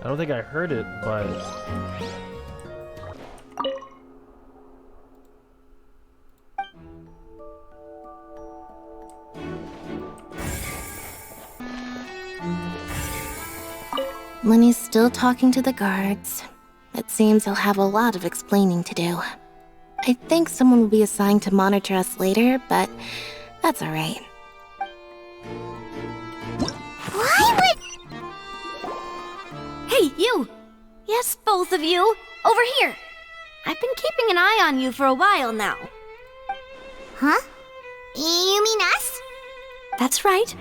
I don't think I heard it, but... Linny's still talking to the guards. It seems he'll have a lot of explaining to do. I think someone will be assigned to monitor us later, but that's alright. Why would... Hey, you! Yes, both of you! Over here! I've been keeping an eye on you for a while now. Huh? You mean us? That's right.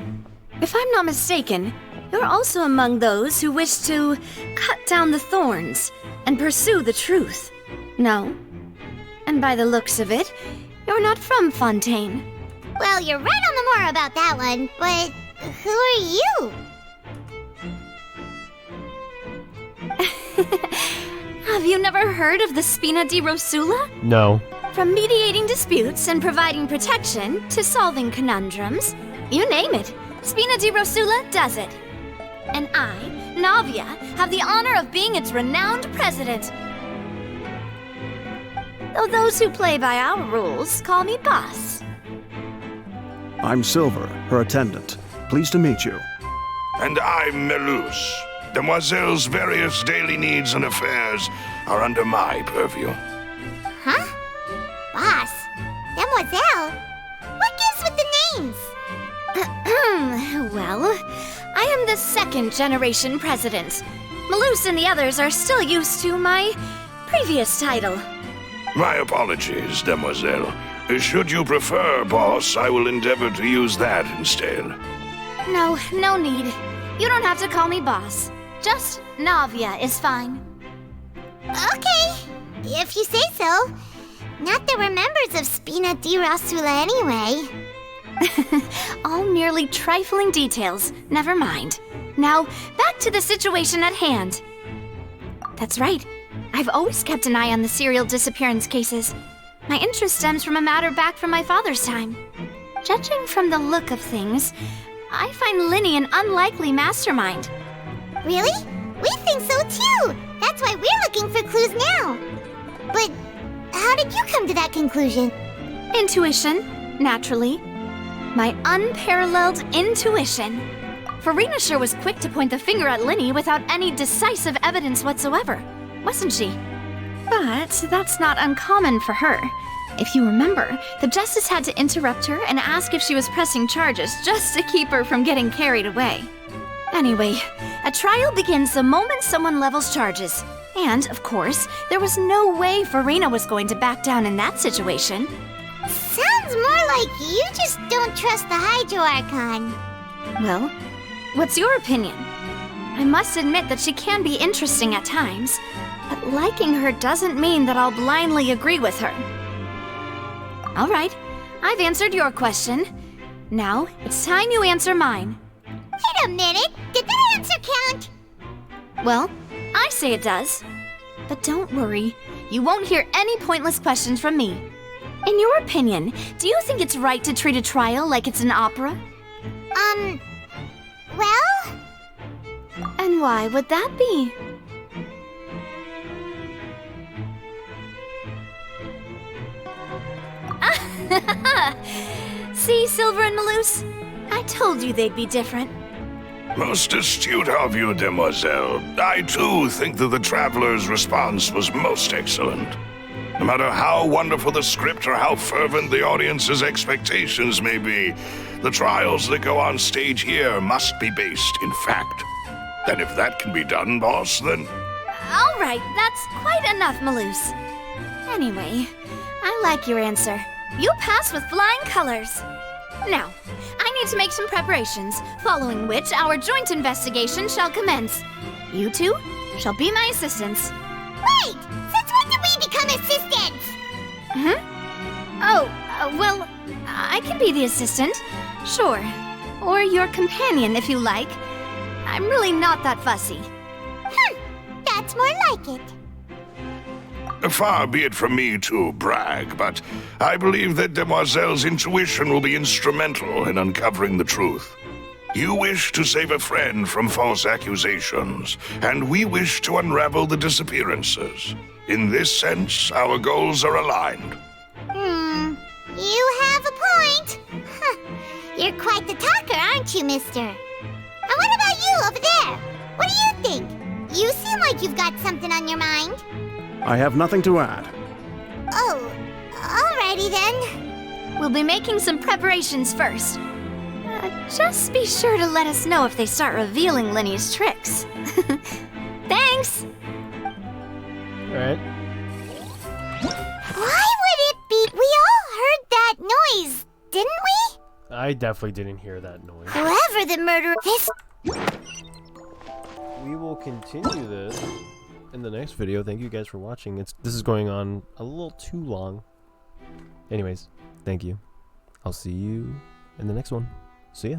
If I'm not mistaken, you're also among those who wish to cut down the thorns and pursue the truth. No? And by the looks of it, you're not from Fontaine. Well, you're right on the more about that one, but who are you? Have you never heard of the Spina di Rosula? No. From mediating disputes and providing protection to solving conundrums, you name it, Spina di Rosula does it. And I, Navia, have the honor of being its renowned president. Though those who play by our rules call me boss. I'm Silver, her attendant. Pleased to meet you. And I'm Melus. Demoiselle's various daily needs and affairs are under my purview. Huh? Boss? Demoiselle? What gives with the names? Well, I am the second generation president. Melus and the others are still used to my previous title. My apologies, Demoiselle. Should you prefer, boss, I will endeavor to use that instead. No need. You don't have to call me boss. Just Navia is fine. Okay, if you say so. Not that we're members of Spina di Rosula anyway. All merely trifling details. Never mind. Now, back to the situation at hand. That's right. I've always kept an eye on the serial disappearance cases. My interest stems from a matter back from my father's time. Judging from the look of things, I find Linny an unlikely mastermind. Really? We think so too! That's why we're looking for clues now! But how did you come to that conclusion? Intuition, naturally. My unparalleled intuition. Farina sure was quick to point the finger at Linny without any decisive evidence whatsoever, wasn't she? But that's not uncommon for her. If you remember, the Justice had to interrupt her and ask if she was pressing charges just to keep her from getting carried away. Anyway, a trial begins the moment someone levels charges. And, of course, there was no way Farina was going to back down in that situation. Sounds more like you just don't trust the Hydro Archon. Well, what's your opinion? I must admit that she can be interesting at times, but liking her doesn't mean that I'll blindly agree with her. All right, I've answered your question. Now, it's time you answer mine. Wait a minute, did that answer count? Well, I say it does. But don't worry, you won't hear any pointless questions from me. In your opinion, do you think it's right to treat a trial like it's an opera? Well? And why would that be? See, Silver and Maloose? I told you they'd be different. Most astute of you, demoiselle. I too think that the Traveler's response was most excellent. No matter how wonderful the script or how fervent the audience's expectations may be, the trials that go on stage here must be based in fact. And if that can be done, boss, then... All right, that's quite enough, Maloose. Anyway, I like your answer. You pass with flying colors. Now, I need to make some preparations, following which our joint investigation shall commence. You two shall be my assistants. Wait! Since when did we become assistants? Well, I can be the assistant, sure. Or your companion, if you like. I'm really not that fussy. That's more like it. Far be it from me to brag, but I believe that Demoiselle's intuition will be instrumental in uncovering the truth. You wish to save a friend from false accusations, and we wish to unravel the disappearances. In this sense, our goals are aligned. You have a point. You're quite the talker, aren't you, mister? And what about you over there? What do you think? You seem like you've got something on your mind. I have nothing to add. Oh, alrighty then. We'll be making some preparations first. Just be sure to let us know if they start revealing Linny's tricks. Thanks! Alright. Why would it be? We all heard that noise, didn't we? I definitely didn't hear that noise. Whoever the murderer is... We will continue this in the next video. Thank you guys for watching. This is going on a little too long. Anyways, thank you. I'll see you in the next one. See ya.